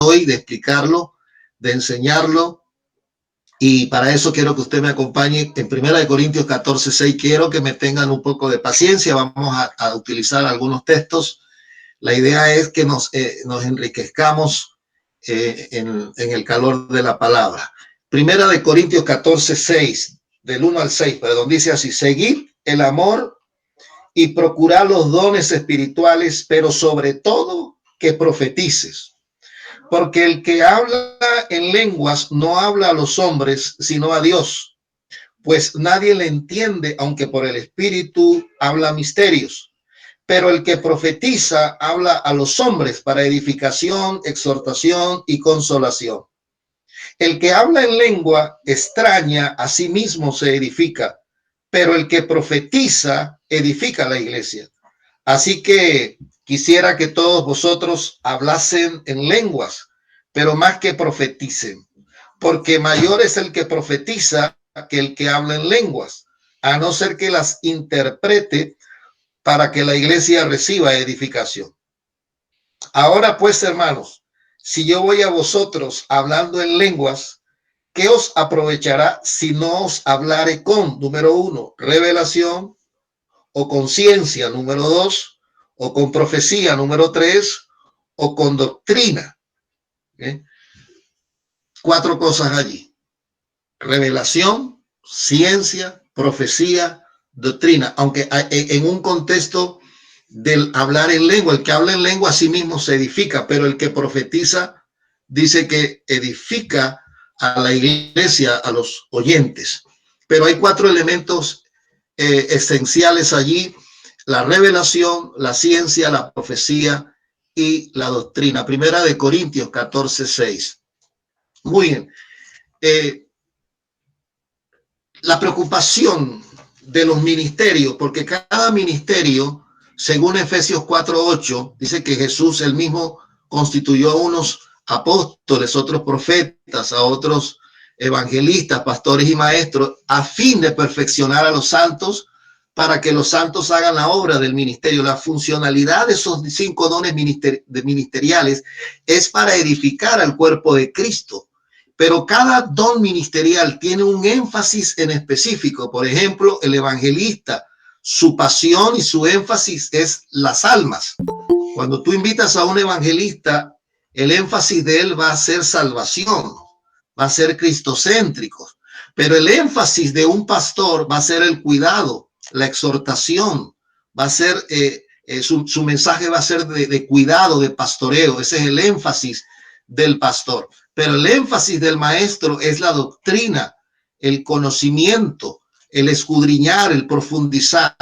hoy de explicarlo, de enseñarlo. Y para eso quiero que usted me acompañe en 1 Corintios 14:6. Quiero que me tengan un poco de paciencia. Vamos a utilizar algunos textos. La idea es que nos enriquezcamos en el calor de la palabra. 1 Corintios 14:6, del 1 al 6, perdón, dice así: seguid el amor y procurad los dones espirituales, pero sobre todo que profetices. Porque el que habla en lenguas no habla a los hombres, sino a Dios, pues nadie le entiende, aunque por el Espíritu habla misterios. Pero el que profetiza habla a los hombres para edificación, exhortación y consolación. El que habla en lengua extraña a sí mismo se edifica, pero el que profetiza edifica la iglesia. Así que quisiera que todos vosotros hablasen en lenguas, pero más que profeticen, porque mayor es el que profetiza que el que habla en lenguas, a no ser que las interprete para que la iglesia reciba edificación. Ahora pues, hermanos, si yo voy a vosotros hablando en lenguas, ¿qué os aprovechará si no os hablare con, número 1, revelación, o con ciencia, número 2, o con profecía, número 3, o con doctrina? ¿Eh? 4 cosas allí: revelación, ciencia, profecía, doctrina. Aunque en un contexto del hablar en lengua, el que habla en lengua a sí mismo se edifica, pero el que profetiza dice que edifica a la iglesia, a los oyentes. Pero hay 4 elementos esenciales allí: la revelación, la ciencia, la profecía y la doctrina. 1 Corintios 14:6. Muy bien. La preocupación de los ministerios, porque cada ministerio, según Efesios 4:8, dice que Jesús él mismo constituyó a unos apóstoles, otros profetas, a otros evangelistas, pastores y maestros, a fin de perfeccionar a los santos, para que los santos hagan la obra del ministerio. La funcionalidad de esos 5 dones ministeriales es para edificar al cuerpo de Cristo. Pero cada don ministerial tiene un énfasis en específico. Por ejemplo, el evangelista, su pasión y su énfasis es las almas. Cuando tú invitas a un evangelista, el énfasis de él va a ser salvación, va a ser cristocéntrico. Pero el énfasis de un pastor va a ser el cuidado, la exhortación, va a ser su mensaje va a ser de cuidado, de pastoreo. Ese es el énfasis del pastor. Pero el énfasis del maestro es la doctrina, el conocimiento, el escudriñar, el profundizar.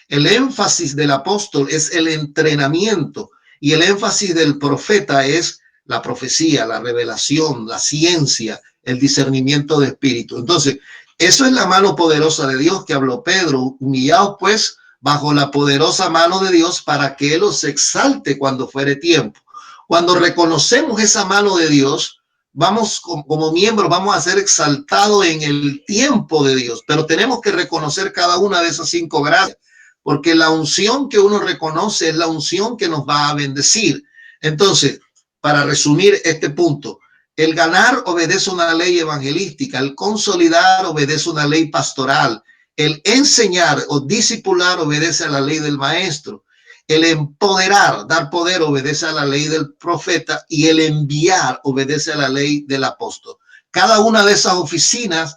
El énfasis del apóstol es el entrenamiento y el énfasis del profeta es la profecía, la revelación, la ciencia, el discernimiento de espíritu. Entonces, eso es la mano poderosa de Dios que habló Pedro. Humillaos pues bajo la poderosa mano de Dios para que Él os exalte cuando fuere tiempo. Cuando reconocemos esa mano de Dios, vamos como miembros, vamos a ser exaltados en el tiempo de Dios, pero tenemos que reconocer cada una de esas 5 gracias, porque la unción que uno reconoce es la unción que nos va a bendecir. Entonces, para resumir este punto, el ganar obedece una ley evangelística, el consolidar obedece una ley pastoral, el enseñar o discipular obedece a la ley del maestro, el empoderar, dar poder, obedece a la ley del profeta, y el enviar obedece a la ley del apóstol. Cada una de esas oficinas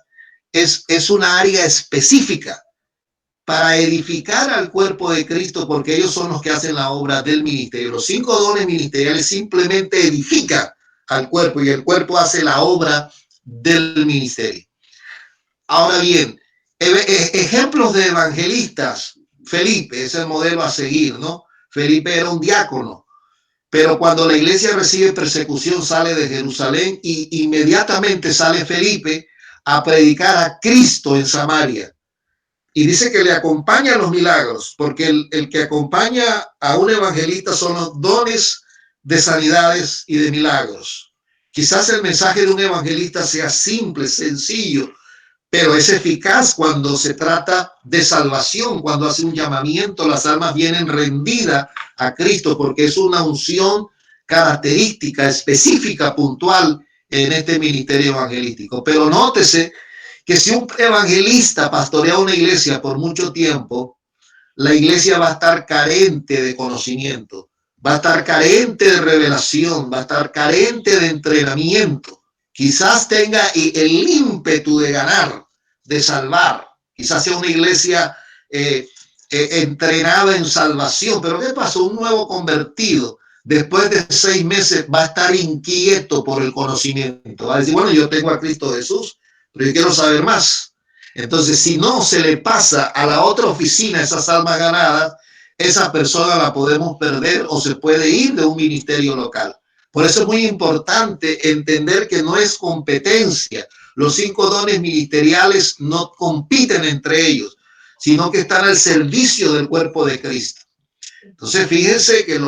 es una área específica para edificar al cuerpo de Cristo, porque ellos son los que hacen la obra del ministerio. Los 5 dones ministeriales simplemente edifican al cuerpo y el cuerpo hace la obra del ministerio. Ahora bien, ejemplos de evangelistas. Felipe es el modelo a seguir, ¿no? Felipe era un diácono, pero cuando la iglesia recibe persecución sale de Jerusalén y inmediatamente sale Felipe a predicar a Cristo en Samaria. Y dice que le acompañan los milagros, porque el que acompaña a un evangelista son los dones de sanidades y de milagros. Quizás el mensaje de un evangelista sea simple, sencillo, pero es eficaz cuando se trata de salvación, cuando hace un llamamiento, las almas vienen rendidas a Cristo, porque es una unción característica específica, puntual en este ministerio evangelístico. Pero nótese que si un evangelista pastorea una iglesia por mucho tiempo, la iglesia va a estar carente de conocimiento, va a estar carente de revelación, va a estar carente de entrenamiento. Quizás tenga el ímpetu de ganar, de salvar. Quizás sea una iglesia entrenada en salvación. Pero ¿qué pasó? Un nuevo convertido, después de 6 meses, va a estar inquieto por el conocimiento. Va a decir, bueno, yo tengo a Cristo Jesús, pero yo quiero saber más. Entonces, si no se le pasa a la otra oficina esas almas ganadas, esa persona la podemos perder o se puede ir de un ministerio local. Por eso es muy importante entender que no es competencia. Los 5 dones ministeriales no compiten entre ellos, sino que están al servicio del cuerpo de Cristo. Entonces, fíjense que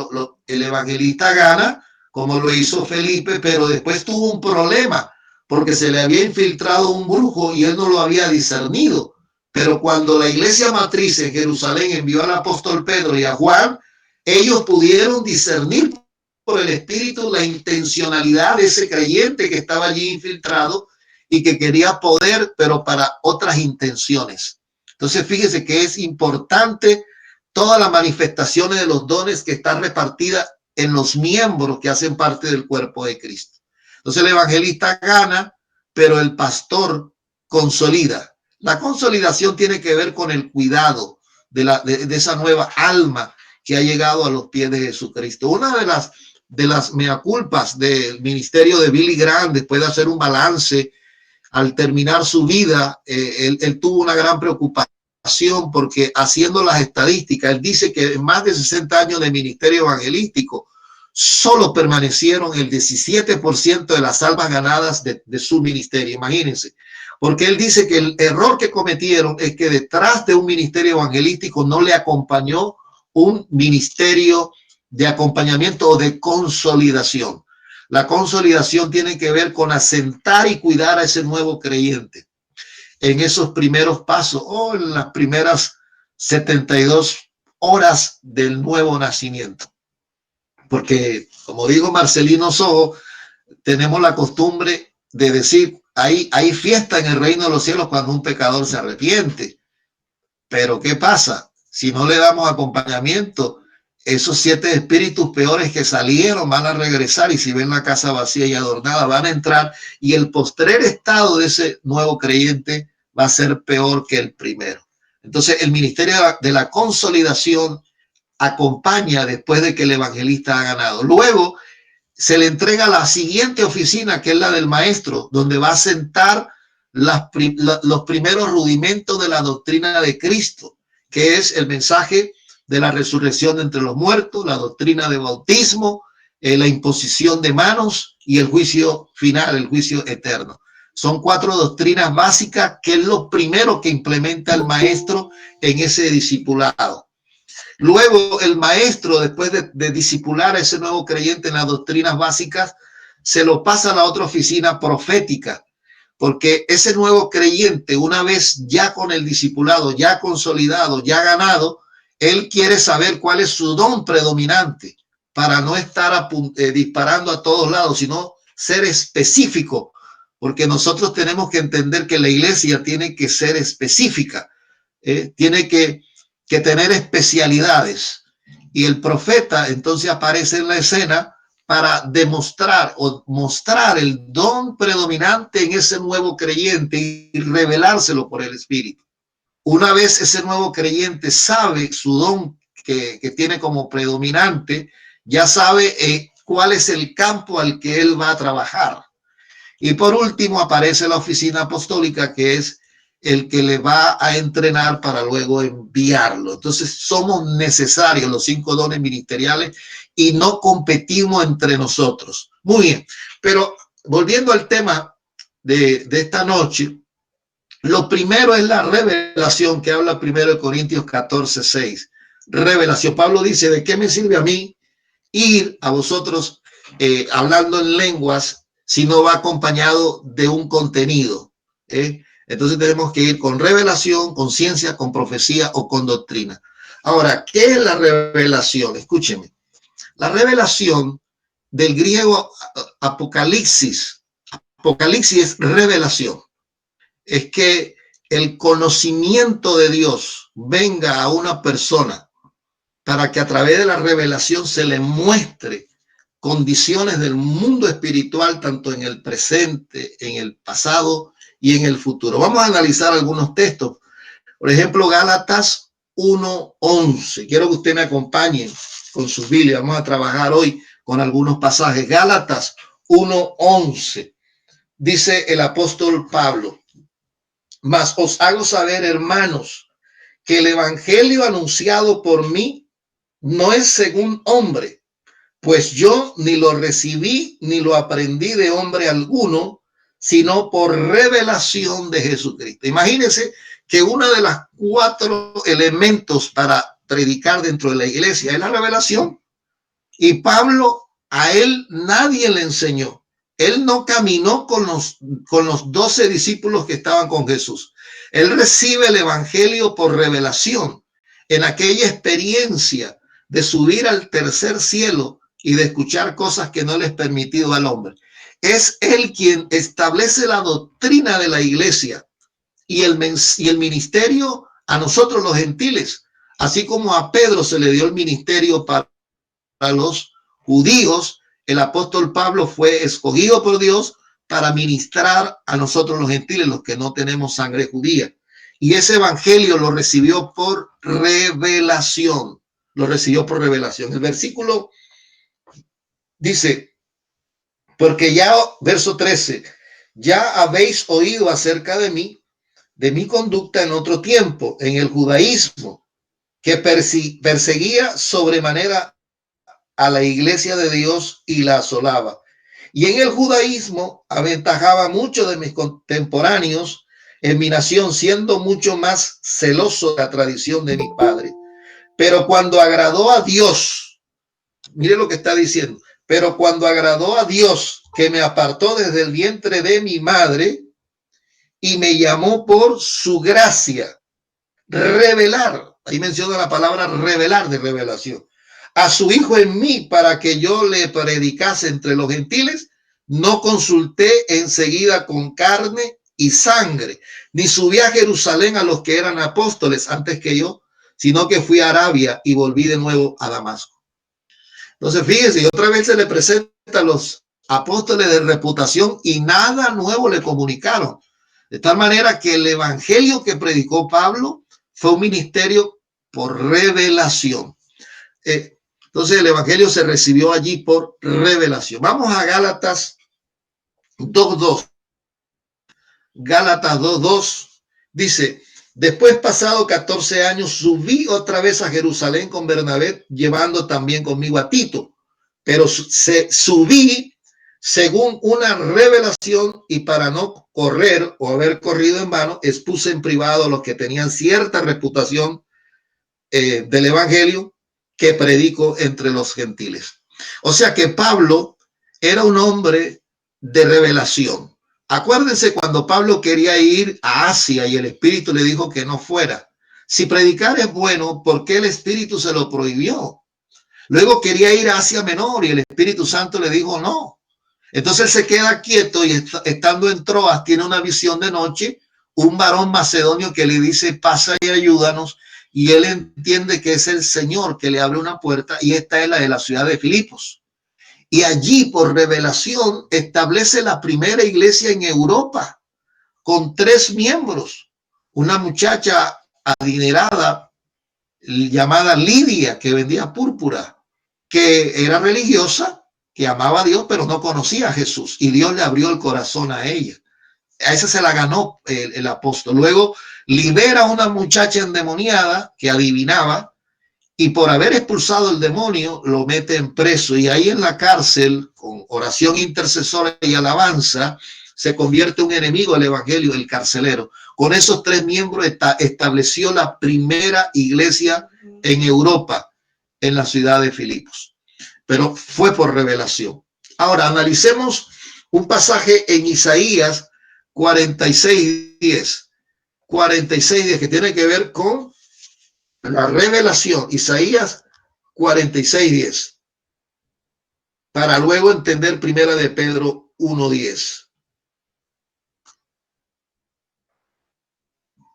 el evangelista gana, como lo hizo Felipe, pero después tuvo un problema, porque se le había infiltrado un brujo y él no lo había discernido. Pero cuando la iglesia matriz en Jerusalén envió al apóstol Pedro y a Juan, ellos pudieron discernir por el Espíritu la intencionalidad de ese creyente que estaba allí infiltrado y que quería poder, pero para otras intenciones. Entonces, fíjese que es importante todas las manifestaciones de los dones que están repartidas en los miembros que hacen parte del cuerpo de Cristo. Entonces el evangelista gana, pero el pastor consolida. La consolidación tiene que ver con el cuidado de esa nueva alma que ha llegado a los pies de Jesucristo. Una de las mea culpas del ministerio de Billy Graham, después de hacer un balance al terminar su vida, él tuvo una gran preocupación porque, haciendo las estadísticas, él dice que en más de 60 años de ministerio evangelístico solo permanecieron el 17% de las almas ganadas de su ministerio. Imagínense, porque él dice que el error que cometieron es que detrás de un ministerio evangelístico no le acompañó un ministerio de acompañamiento o de consolidación. La consolidación tiene que ver con asentar y cuidar a ese nuevo creyente en esos primeros pasos o en las primeras 72 horas del nuevo nacimiento. Porque, como digo Marcelino Sojo, tenemos la costumbre de decir, hay fiesta en el reino de los cielos cuando un pecador se arrepiente. Pero ¿qué pasa? Si no le damos acompañamiento, esos 7 espíritus peores que salieron van a regresar, y si ven la casa vacía y adornada van a entrar, y el postrer estado de ese nuevo creyente va a ser peor que el primero. Entonces el ministerio de la consolidación acompaña después de que el evangelista ha ganado. Luego se le entrega la siguiente oficina, que es la del maestro, donde va a sentar los primeros rudimentos de la doctrina de Cristo, que es el mensaje de la resurrección de entre los muertos, la doctrina de bautismo, la imposición de manos y el juicio final, el juicio eterno. Son 4 doctrinas básicas que es lo primero que implementa el maestro en ese discipulado. Luego el maestro, después de discipular a ese nuevo creyente en las doctrinas básicas, se lo pasa a la otra oficina profética, porque ese nuevo creyente, una vez ya con el discipulado, ya consolidado, ya ganado, él quiere saber cuál es su don predominante para no estar disparando a todos lados, sino ser específico, porque nosotros tenemos que entender que la iglesia tiene que ser específica, tiene que tener especialidades, y el profeta entonces aparece en la escena para demostrar o mostrar el don predominante en ese nuevo creyente y revelárselo por el Espíritu. Una vez ese nuevo creyente sabe su don que tiene como predominante, ya sabe cuál es el campo al que él va a trabajar. Y por último aparece la oficina apostólica, que es el que le va a entrenar para luego enviarlo. Entonces somos necesarios los 5 dones ministeriales y no competimos entre nosotros. Muy bien, pero volviendo al tema de esta noche, lo primero es la revelación, que habla 1 Corintios 14:6. Revelación. Pablo dice, ¿de qué me sirve a mí ir a vosotros hablando en lenguas si no va acompañado de un contenido? Entonces tenemos que ir con revelación, con ciencia, con profecía o con doctrina. Ahora, ¿qué es la revelación? Escúcheme. La revelación del griego apocalipsis. Apocalipsis es revelación. Es que el conocimiento de Dios venga a una persona para que a través de la revelación se le muestre condiciones del mundo espiritual, tanto en el presente, en el pasado y en el futuro. Vamos a analizar algunos textos. Por ejemplo, Gálatas 1:11. Quiero que usted me acompañe con su Biblia. Vamos a trabajar hoy con algunos pasajes. Gálatas 1:11. Dice el apóstol Pablo: mas os hago saber, hermanos, que el evangelio anunciado por mí no es según hombre, pues yo ni lo recibí ni lo aprendí de hombre alguno, sino por revelación de Jesucristo. Imagínense que uno de los 4 elementos para predicar dentro de la iglesia es la revelación. Y Pablo, a él nadie le enseñó. Él no caminó con los 12 discípulos que estaban con Jesús. Él recibe el evangelio por revelación, en aquella experiencia de subir al tercer cielo y de escuchar cosas que no les es permitido al hombre. Es él quien establece la doctrina de la iglesia y el ministerio a nosotros los gentiles, así como a Pedro se le dio el ministerio para los judíos. El apóstol Pablo fue escogido por Dios para ministrar a nosotros los gentiles, los que no tenemos sangre judía. Y ese evangelio lo recibió por revelación. Lo recibió por revelación. El versículo dice, porque ya, verso 13, ya habéis oído acerca de mí, de mi conducta en otro tiempo, en el judaísmo, que perseguía sobremanera a la iglesia de Dios y la asolaba. Y en el judaísmo aventajaba mucho de mis contemporáneos en mi nación, siendo mucho más celoso de la tradición de mi padre. Pero cuando agradó a Dios, mire lo que está diciendo, pero cuando agradó a Dios, que me apartó desde el vientre de mi madre y me llamó por su gracia, revelar, ahí menciona la palabra revelar, de revelación, a su hijo en mí para que yo le predicase entre los gentiles, no consulté enseguida con carne y sangre, ni subí a Jerusalén a los que eran apóstoles antes que yo, sino que fui a Arabia y volví de nuevo a Damasco. Entonces, fíjense, otra vez se le presenta a los apóstoles de reputación y nada nuevo le comunicaron. De tal manera que el evangelio que predicó Pablo fue un ministerio por revelación. Entonces el evangelio se recibió allí por revelación. Vamos a Gálatas 2:2. Gálatas 2:2 dice, después pasado 14 años subí otra vez a Jerusalén con Bernabé, llevando también conmigo a Tito, pero subí según una revelación, y para no correr o haber corrido en vano, expuse en privado a los que tenían cierta reputación del evangelio que predico entre los gentiles. O sea que Pablo era un hombre de revelación. Acuérdense cuando Pablo quería ir a Asia y el Espíritu le dijo que no fuera. Si predicar es bueno, ¿por qué el Espíritu se lo prohibió? Luego quería ir a Asia Menor y el Espíritu Santo le dijo no. Entonces él se queda quieto y estando en Troas tiene una visión de noche, un varón macedonio que le dice pasa y ayúdanos, y él entiende que es el Señor que le abre una puerta, y esta es la de la ciudad de Filipos. Y allí por revelación establece la primera iglesia en Europa con 3 miembros, una muchacha adinerada llamada Lidia que vendía púrpura, que era religiosa, que amaba a Dios, pero no conocía a Jesús, y Dios le abrió el corazón a ella. A esa se la ganó el apóstol. Luego libera a una muchacha endemoniada que adivinaba, y por haber expulsado el demonio lo meten preso, y ahí en la cárcel, con oración intercesora y alabanza, se convierte un enemigo del evangelio, el carcelero. Con esos 3 miembros estableció la primera iglesia en Europa, en la ciudad de Filipos. Pero fue por revelación. Ahora analicemos un pasaje en Isaías 46:10. 46:10, que tiene que ver con la revelación. Isaías 46:10. para luego entender Primera de Pedro 1:10.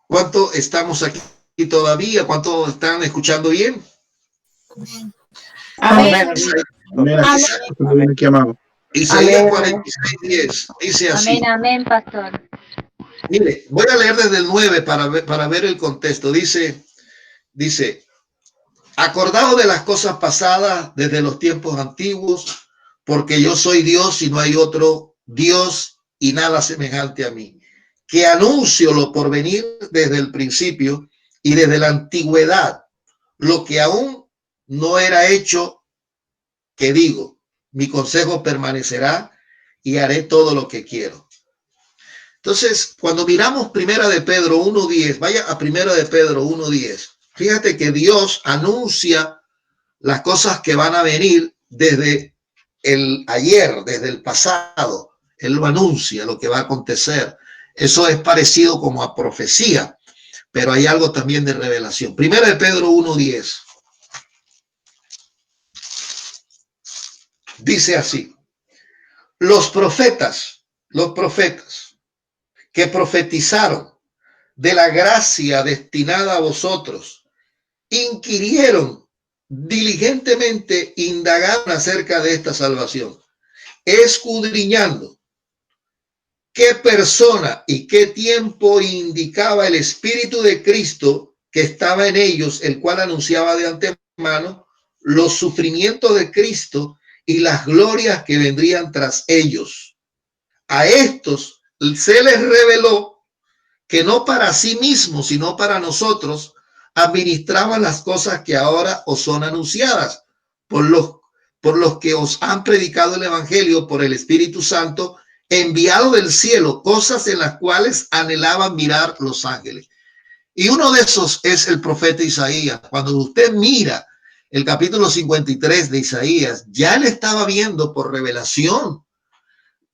¿Cuánto estamos aquí todavía? ¿Cuánto están escuchando bien? Amén. Isaías 46:10 dice así. Amén, amén, pastor. Mire, voy a leer desde el 9 para ver el contexto. Dice, acordaos de las cosas pasadas desde los tiempos antiguos, porque yo soy Dios y no hay otro Dios y nada semejante a mí, que anuncio lo por venir desde el principio y desde la antigüedad, lo que aún no era hecho, que digo, mi consejo permanecerá y haré todo lo que quiero. Entonces, cuando miramos Primera de Pedro 1:10, vaya a Primera de Pedro 1:10, fíjate que Dios anuncia las cosas que van a venir desde el ayer, desde el pasado. Él lo anuncia, lo que va a acontecer. Eso es parecido como a profecía, pero hay algo también de revelación. Primera de Pedro 1:10. Dice así: los profetas que profetizaron de la gracia destinada a vosotros, inquirieron diligentemente, indagaron acerca de esta salvación, escudriñando qué persona y qué tiempo indicaba el Espíritu de Cristo que estaba en ellos, el cual anunciaba de antemano los sufrimientos de Cristo y las glorias que vendrían tras ellos. A estos se les reveló que no para sí mismos, sino para nosotros, administraban las cosas que ahora os son anunciadas por los que os han predicado el Evangelio por el Espíritu Santo, enviado del cielo, cosas en las cuales anhelaban mirar los ángeles. Y uno de esos es el profeta Isaías. Cuando usted mira el capítulo 53 de Isaías, ya él estaba viendo por revelación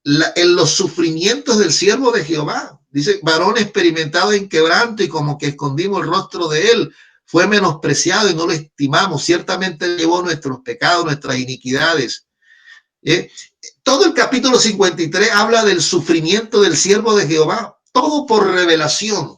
en los sufrimientos del siervo de Jehová. Dice, varón experimentado en quebranto y como que escondimos el rostro de él, fue menospreciado y no lo estimamos. Ciertamente llevó nuestros pecados, nuestras iniquidades. Todo el capítulo 53 habla del sufrimiento del siervo de Jehová, todo por revelación,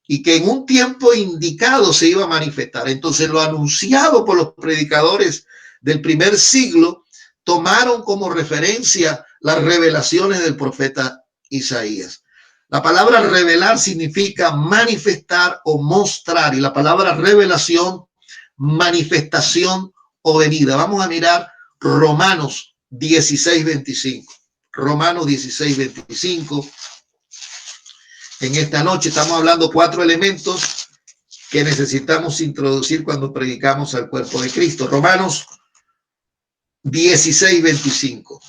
y que en un tiempo indicado se iba a manifestar. Entonces lo anunciado por los predicadores del primer siglo tomaron como referencia las revelaciones del profeta Isaías. La palabra revelar significa manifestar o mostrar, y la palabra revelación, manifestación o venida. Vamos a mirar Romanos 16:25. Romanos 16:25. En esta noche estamos hablando 4 elementos que necesitamos introducir cuando predicamos al cuerpo de Cristo. Romanos 16:25.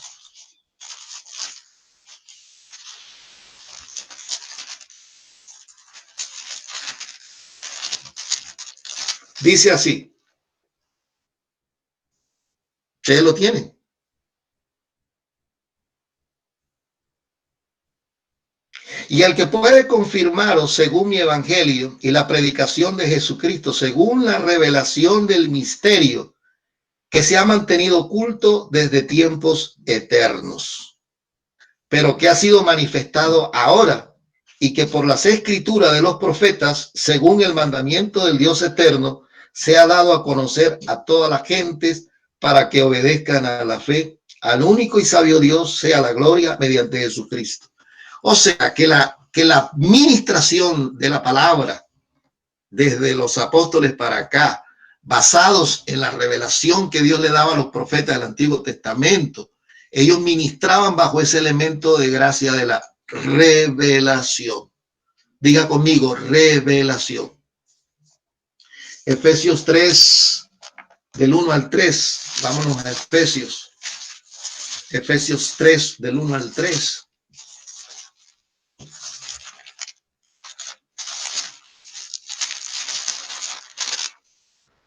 Dice así. Ustedes lo tienen. Y el que puede confirmaros según mi evangelio y la predicación de Jesucristo, según la revelación del misterio que se ha mantenido oculto desde tiempos eternos, pero que ha sido manifestado ahora y que por las escrituras de los profetas, según el mandamiento del Dios eterno, se ha dado a conocer a todas las gentes para que obedezcan a la fe. Al único y sabio Dios sea la gloria mediante Jesucristo. O sea, que la ministración de la palabra desde los apóstoles para acá, basados en la revelación que Dios le daba a los profetas del Antiguo Testamento, ellos ministraban bajo ese elemento de gracia de la revelación. Diga conmigo, revelación. Efesios 3, del 1 al 3. Vámonos a Efesios. Efesios 3, del 1 al 3.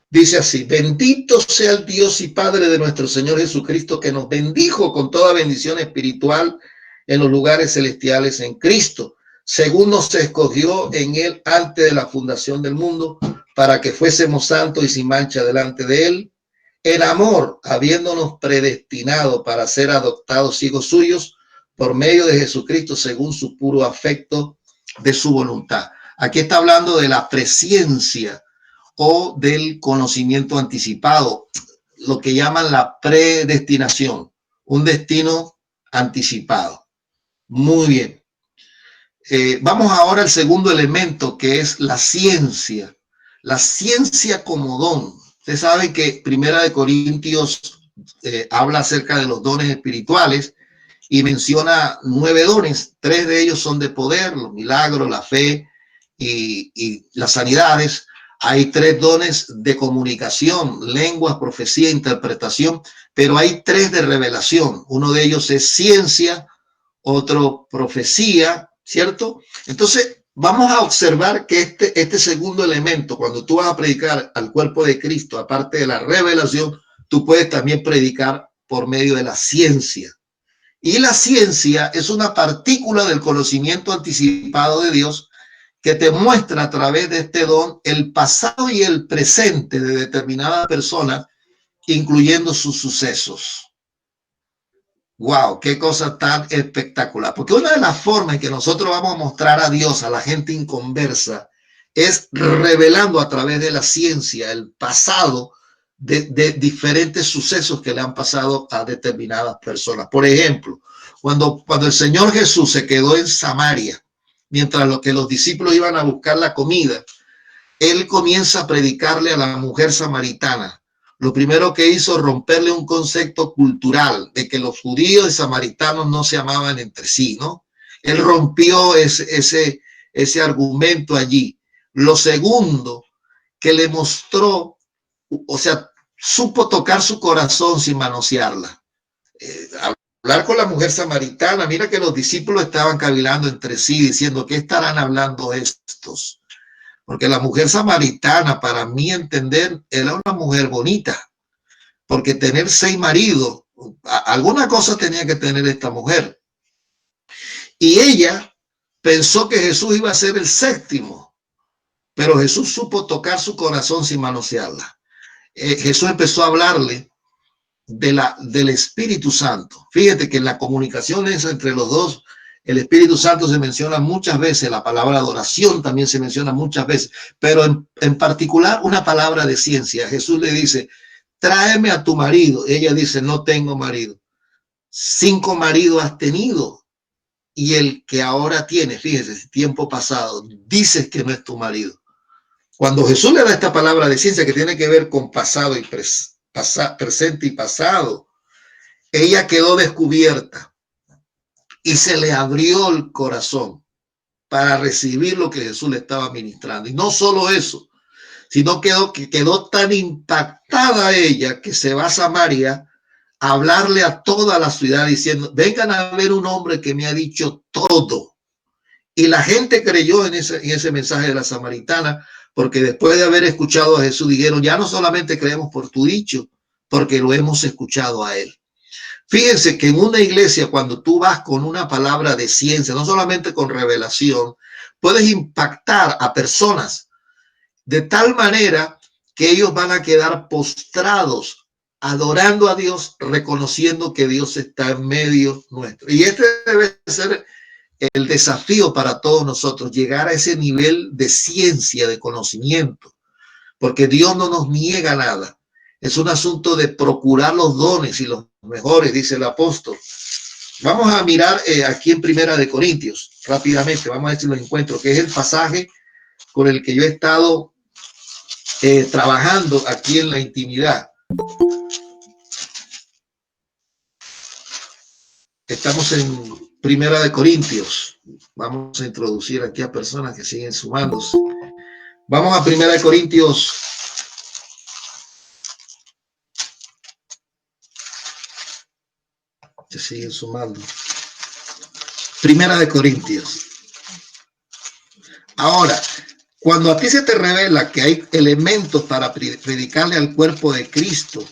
Dice así: bendito sea el Dios y Padre de nuestro Señor Jesucristo, que nos bendijo con toda bendición espiritual en los lugares celestiales en Cristo, según nos escogió en él antes de la fundación del mundo, para que fuésemos santos y sin mancha delante de él, El amor, habiéndonos predestinado para ser adoptados hijos suyos por medio de Jesucristo, según su puro afecto de su voluntad. Aquí está hablando de la presciencia o del conocimiento anticipado, lo que llaman la predestinación, un destino anticipado. Muy bien. Vamos ahora al segundo elemento, que es la ciencia. La ciencia como don. Usted sabe que Primera de Corintios habla acerca de los dones espirituales y menciona 9 dones. 3 de ellos son de poder, los milagros, la fe y las sanidades. Hay 3 dones de comunicación, lenguas, profecía, interpretación, pero hay 3 de revelación. Uno de ellos es ciencia, otro profecía, ¿cierto? Entonces, vamos a observar que este segundo elemento, cuando tú vas a predicar al cuerpo de Cristo, aparte de la revelación, tú puedes también predicar por medio de la ciencia. Y la ciencia es una partícula del conocimiento anticipado de Dios que te muestra a través de este don el pasado y el presente de determinadas personas, incluyendo sus sucesos. Wow, qué cosa tan espectacular. Porque una de las formas en que nosotros vamos a mostrar a Dios a la gente inconversa es revelando a través de la ciencia el pasado de diferentes sucesos que le han pasado a determinadas personas. Por ejemplo, cuando el Señor Jesús se quedó en Samaria, mientras los discípulos iban a buscar la comida, él comienza a predicarle a la mujer samaritana. Lo primero que hizo, romperle un concepto cultural de que los judíos y samaritanos no se amaban entre sí, ¿no? Él rompió ese argumento allí. Lo segundo, que le mostró, o sea, supo tocar su corazón sin manosearla. Hablar con la mujer samaritana, mira que los discípulos estaban cavilando entre sí, diciendo, ¿qué estarán hablando estos? Porque la mujer samaritana, para mí entender, era una mujer bonita, porque tener 6 maridos, alguna cosa tenía que tener esta mujer. Y ella pensó que Jesús iba a ser el 7º, pero Jesús supo tocar su corazón sin manosearla. Jesús empezó a hablarle del Espíritu Santo. Fíjate que en la comunicación esa entre los dos, el Espíritu Santo se menciona muchas veces, la palabra adoración también se menciona muchas veces, pero en particular una palabra de ciencia. Jesús le dice, tráeme a tu marido. Ella dice, no tengo marido. 5 maridos has tenido y el que ahora tiene, fíjese, tiempo pasado, dices que no es tu marido. Cuando Jesús le da esta palabra de ciencia que tiene que ver con pasado y presente y pasado, ella quedó descubierta y se le abrió el corazón para recibir lo que Jesús le estaba ministrando. Y no solo eso, sino que quedó tan impactada ella que se va a Samaria a hablarle a toda la ciudad diciendo, vengan a ver un hombre que me ha dicho todo. Y la gente creyó en ese mensaje de la samaritana, porque después de haber escuchado a Jesús dijeron, ya no solamente creemos por tu dicho, porque lo hemos escuchado a él. Fíjense que en una iglesia, cuando tú vas con una palabra de ciencia, no solamente con revelación, puedes impactar a personas de tal manera que ellos van a quedar postrados, adorando a Dios, reconociendo que Dios está en medio nuestro. Y este debe ser el desafío para todos nosotros, llegar a ese nivel de ciencia, de conocimiento, porque Dios no nos niega nada. Es un asunto de procurar los dones y los mejores, dice el apóstol. Vamos a mirar aquí en Primera de Corintios, rápidamente, vamos a ver si lo encuentro, que es el pasaje con el que yo he estado trabajando aquí en la intimidad. Estamos en Primera de Corintios. Vamos a introducir aquí a personas que siguen sumándose. Vamos a Primera de Corintios. Se siguen sumando. Primera de Corintios. Ahora, cuando a ti se te revela que hay elementos para predicarle al cuerpo de Cristo,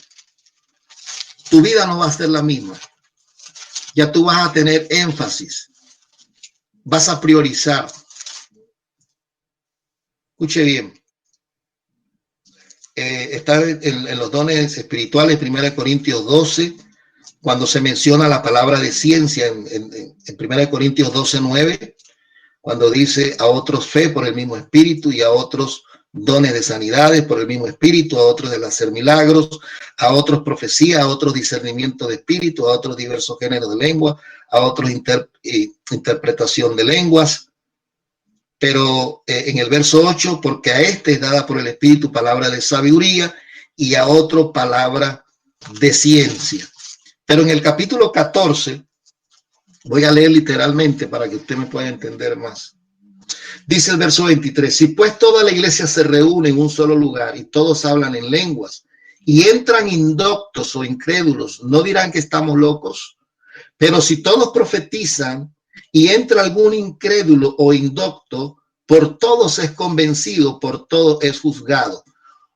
tu vida no va a ser la misma. Ya tú vas a tener énfasis. Vas a priorizar. Escuche bien. está en los dones espirituales, 1 Corintios 12, cuando se menciona la palabra de ciencia en 1 Corintios 12:9, cuando dice a otros fe por el mismo espíritu y a otros dones de sanidades por el mismo espíritu, a otros de hacer milagros, a otros profecía, a otros discernimiento de espíritu, a otros diversos géneros de lengua, a otros interpretación de lenguas. Pero en el verso 8, porque a este es dada por el espíritu palabra de sabiduría y a otro palabra de ciencia. Pero en el capítulo 14, voy a leer literalmente para que usted me pueda entender más. Dice el verso 23, si pues toda la iglesia se reúne en un solo lugar y todos hablan en lenguas y entran indoctos o incrédulos, ¿no dirán que estamos locos? Pero si todos profetizan y entra algún incrédulo o indocto, por todos es convencido, por todo es juzgado.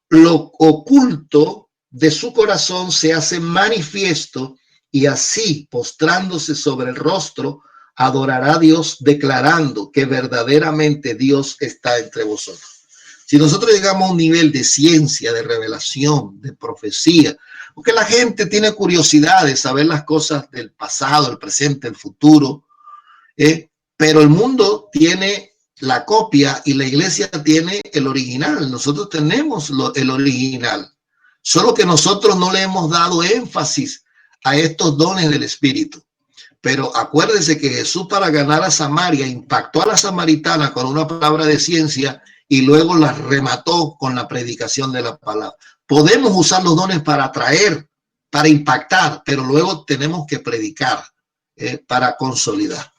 Lo oculto de su corazón se hace manifiesto y así, postrándose sobre el rostro, adorará a Dios declarando que verdaderamente Dios está entre vosotros. Si nosotros llegamos a un nivel de ciencia, de revelación, de profecía, porque la gente tiene curiosidad de saber las cosas del pasado, el presente, el futuro, pero el mundo tiene la copia y la iglesia tiene el original. Nosotros tenemos el original, solo que nosotros no le hemos dado énfasis a estos dones del Espíritu. Pero acuérdense que Jesús, para ganar a Samaria, impactó a la samaritana con una palabra de ciencia y luego la remató con la predicación de la palabra. Podemos usar los dones para atraer, para impactar, pero luego tenemos que predicar para consolidar.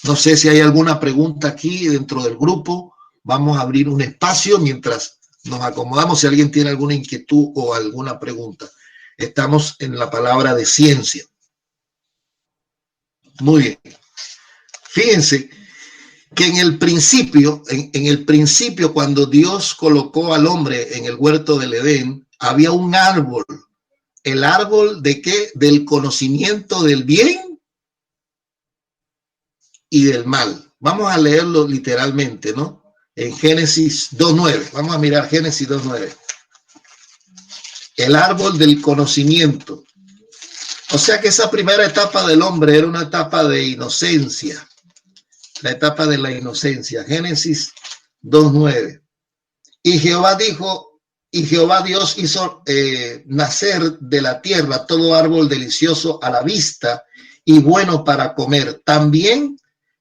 No sé si hay alguna pregunta aquí dentro del grupo. Vamos a abrir un espacio mientras nos acomodamos. Si alguien tiene alguna inquietud o alguna pregunta. Estamos en la palabra de ciencia. Muy bien. Fíjense que en el principio, cuando Dios colocó al hombre en el huerto del Edén, había un árbol. ¿El árbol de qué? Del conocimiento del bien y del mal. Vamos a leerlo literalmente, ¿no? En Génesis 2:9. Vamos a mirar Génesis 2:9. El árbol del conocimiento. O sea que esa primera etapa del hombre era una etapa de inocencia. La etapa de la inocencia. Génesis 2:9. Y Jehová dijo, y Jehová Dios hizo nacer de la tierra todo árbol delicioso a la vista y bueno para comer. También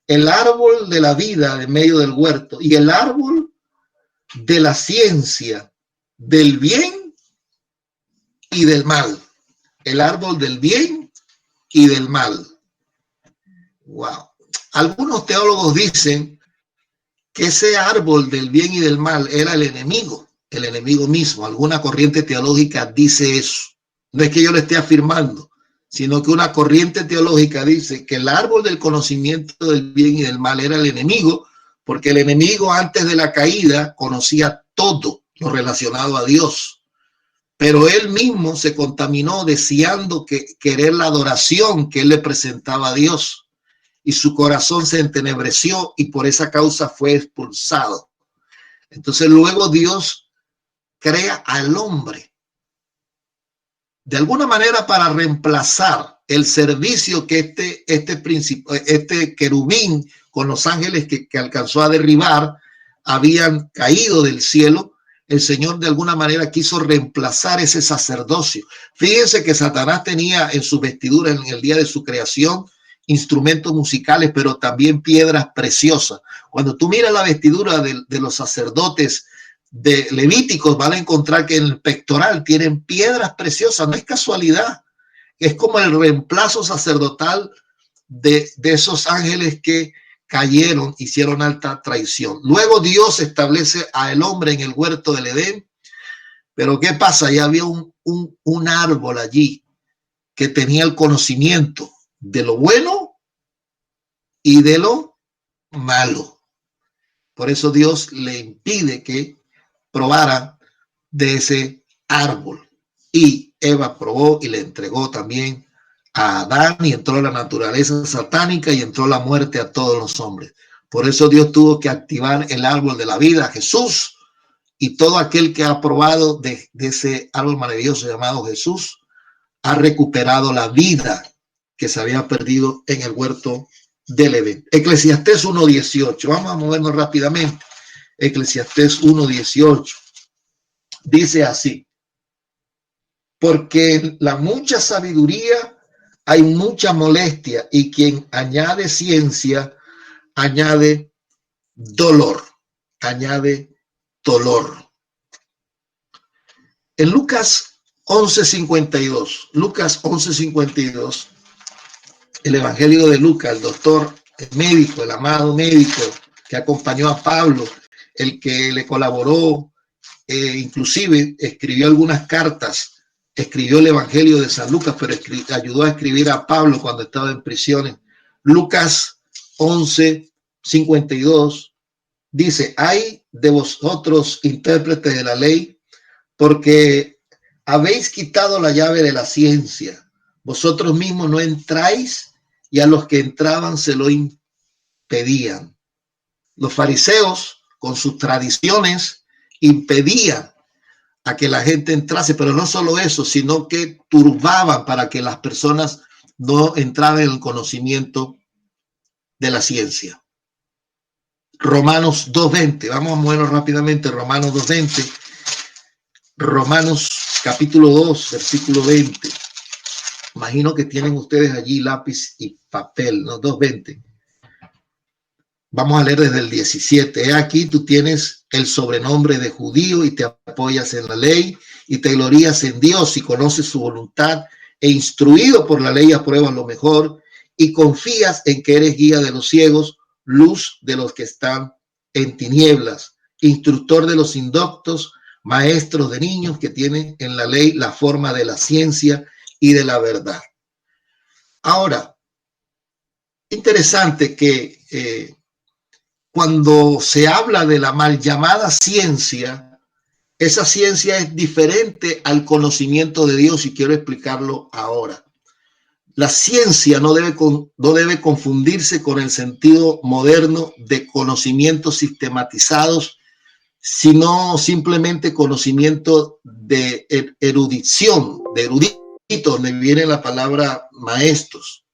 el árbol de la vida en medio del huerto y el árbol de la ciencia del bien y del mal. El árbol del bien y del mal. Wow. Algunos teólogos dicen que ese árbol del bien y del mal era el enemigo mismo. Alguna corriente teológica dice eso. No es que yo lo esté afirmando, sino que una corriente teológica dice que el árbol del conocimiento del bien y del mal era el enemigo, porque el enemigo antes de la caída conocía todo lo relacionado a Dios. Pero él mismo se contaminó deseando querer la adoración que él le presentaba a Dios. Y su corazón se entenebreció y por esa causa fue expulsado. Entonces luego Dios crea al hombre de alguna manera para reemplazar el servicio que este querubín con los ángeles que alcanzó a derribar habían caído del cielo. El Señor de alguna manera quiso reemplazar ese sacerdocio. Fíjense que Satanás tenía en su vestidura en el día de su creación instrumentos musicales, pero también piedras preciosas. Cuando tú miras la vestidura de los sacerdotes de levíticos, van a encontrar que en el pectoral tienen piedras preciosas. No es casualidad, es como el reemplazo sacerdotal de esos ángeles que cayeron, hicieron alta traición. Luego Dios establece al hombre en el huerto del Edén, pero ¿qué pasa? Ya había un árbol allí que tenía el conocimiento de lo bueno y de lo malo. Por eso Dios le impide que probara de ese árbol. Y Eva probó y le entregó también a Adán y entró la naturaleza satánica y entró la muerte a todos los hombres. Por eso Dios tuvo que activar el árbol de la vida a Jesús y todo aquel que ha probado de ese árbol maravilloso llamado Jesús ha recuperado la vida que se había perdido en el huerto del Edén. Eclesiastés 1:18. Vamos a movernos rápidamente. Eclesiastés 1:18. Dice así: porque en la mucha sabiduría hay mucha molestia, y quien añade ciencia añade dolor. Añade dolor. En Lucas 11:52, Lucas 11:52, el Evangelio de Lucas, el doctor, el médico, el amado médico que acompañó a Pablo, el que le colaboró, inclusive escribió algunas cartas, escribió el Evangelio de San Lucas, pero ayudó a escribir a Pablo cuando estaba en prisiones. Lucas 11:52 dice: hay de vosotros, intérpretes de la ley, porque habéis quitado la llave de la ciencia. Vosotros mismos no entráis, y a los que entraban se lo impedían. Los fariseos, con sus tradiciones, impedían a que la gente entrase, pero no solo eso, sino que turbaban para que las personas no entraran en el conocimiento de la ciencia. Romanos 2:20, vamos a movernos rápidamente. Romanos 2:20, Romanos capítulo 2, versículo 20. Imagino que tienen ustedes allí lápiz y papel, ¿no? 2:20. Vamos a leer desde el 17. He aquí, tú tienes el sobrenombre de judío y te apoyas en la ley y te glorías en Dios y conoces su voluntad, e instruido por la ley apruebas lo mejor y confías en que eres guía de los ciegos, luz de los que están en tinieblas, instructor de los indoctos, maestros de niños, que tienen en la ley la forma de la ciencia y de la verdad. Ahora, interesante que cuando se habla de la mal llamada ciencia, esa ciencia es diferente al conocimiento de Dios, y quiero explicarlo ahora. La ciencia no debe confundirse con el sentido moderno de conocimientos sistematizados, sino simplemente conocimiento de erudición, de erudito, donde viene la palabra maestros.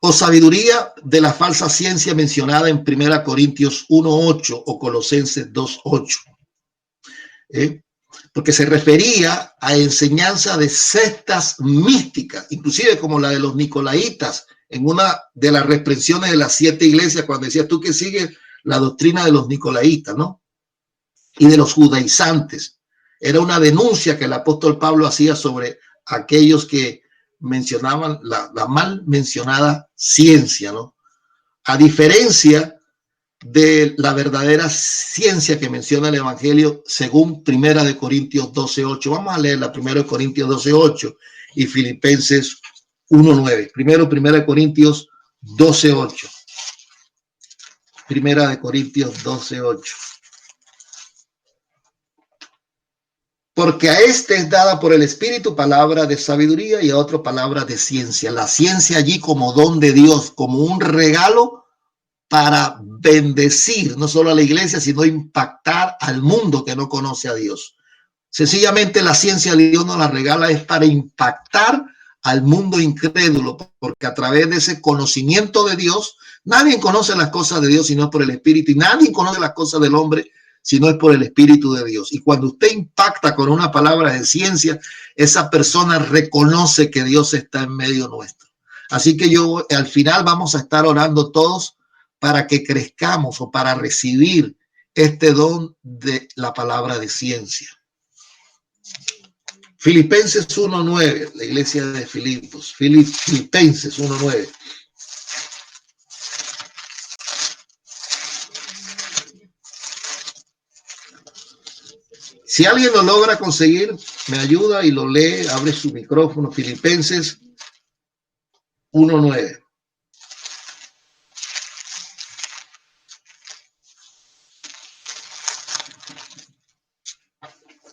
O sabiduría de la falsa ciencia mencionada en 1 Corintios 1:8 o Colosenses 2:8. Porque se refería a enseñanza de sectas místicas, inclusive como la de los nicolaitas, en una de las reprensiones de las 7 iglesias, cuando decía: tú que sigues la doctrina de los nicolaitas, ¿no? Y de los judaizantes. Era una denuncia que el apóstol Pablo hacía sobre aquellos que mencionaban la mal mencionada ciencia, ¿no? A diferencia de la verdadera ciencia que menciona el Evangelio según 1 Corintios 12:8. Vamos a leer la 1 Corintios 12:8 y Filipenses 1:9. Primero 1 Corintios 12:8. 1 Corintios 12:8. Porque a este es dada por el Espíritu palabra de sabiduría, y a otro palabra de ciencia. La ciencia allí como don de Dios, como un regalo para bendecir no solo a la iglesia, sino impactar al mundo que no conoce a Dios. Sencillamente la ciencia Dios nos la regala es para impactar al mundo incrédulo, porque a través de ese conocimiento de Dios, nadie conoce las cosas de Dios sino por el Espíritu, y nadie conoce las cosas del hombre si no es por el Espíritu de Dios. Y cuando usted impacta con una palabra de ciencia, esa persona reconoce que Dios está en medio nuestro. Así que al final vamos a estar orando todos para que crezcamos, o para recibir este don de la palabra de ciencia. Filipenses 1:9, la iglesia de Filipos. Filipenses 1:9. Si alguien lo logra conseguir, me ayuda y lo lee, abre su micrófono. Filipenses 1:9.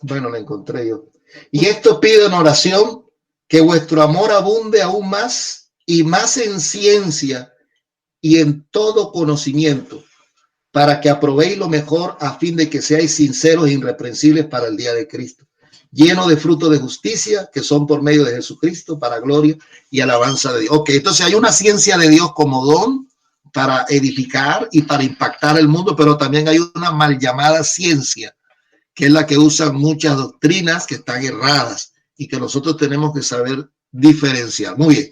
Bueno, la encontré yo. Y esto pido en oración, que vuestro amor abunde aún más y más en ciencia y en todo conocimiento, para que aprobéis lo mejor, a fin de que seáis sinceros e irreprensibles para el día de Cristo, lleno de frutos de justicia, que son por medio de Jesucristo, para gloria y alabanza de Dios. Ok, entonces hay una ciencia de Dios como don para edificar y para impactar el mundo, pero también hay una mal llamada ciencia, que es la que usan muchas doctrinas que están erradas y que nosotros tenemos que saber diferenciar. Muy bien,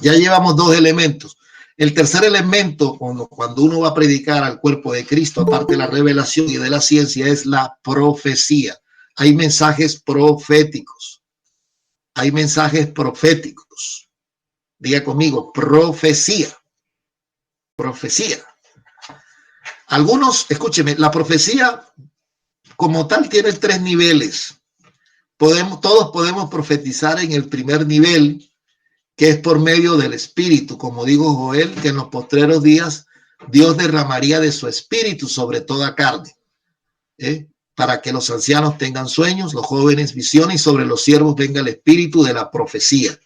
ya llevamos dos elementos. El tercer elemento, cuando uno va a predicar al cuerpo de Cristo, aparte de la revelación y de la ciencia, es la profecía. Hay mensajes proféticos. Hay mensajes proféticos. Diga conmigo, profecía. Profecía. Algunos, escúcheme, la profecía como tal tiene tres niveles. Todos podemos profetizar en el primer nivel, que es por medio del Espíritu, como dijo Joel, que en los postreros días Dios derramaría de su Espíritu sobre toda carne, para que los ancianos tengan sueños, los jóvenes visiones, y sobre los siervos venga el Espíritu de la profecía.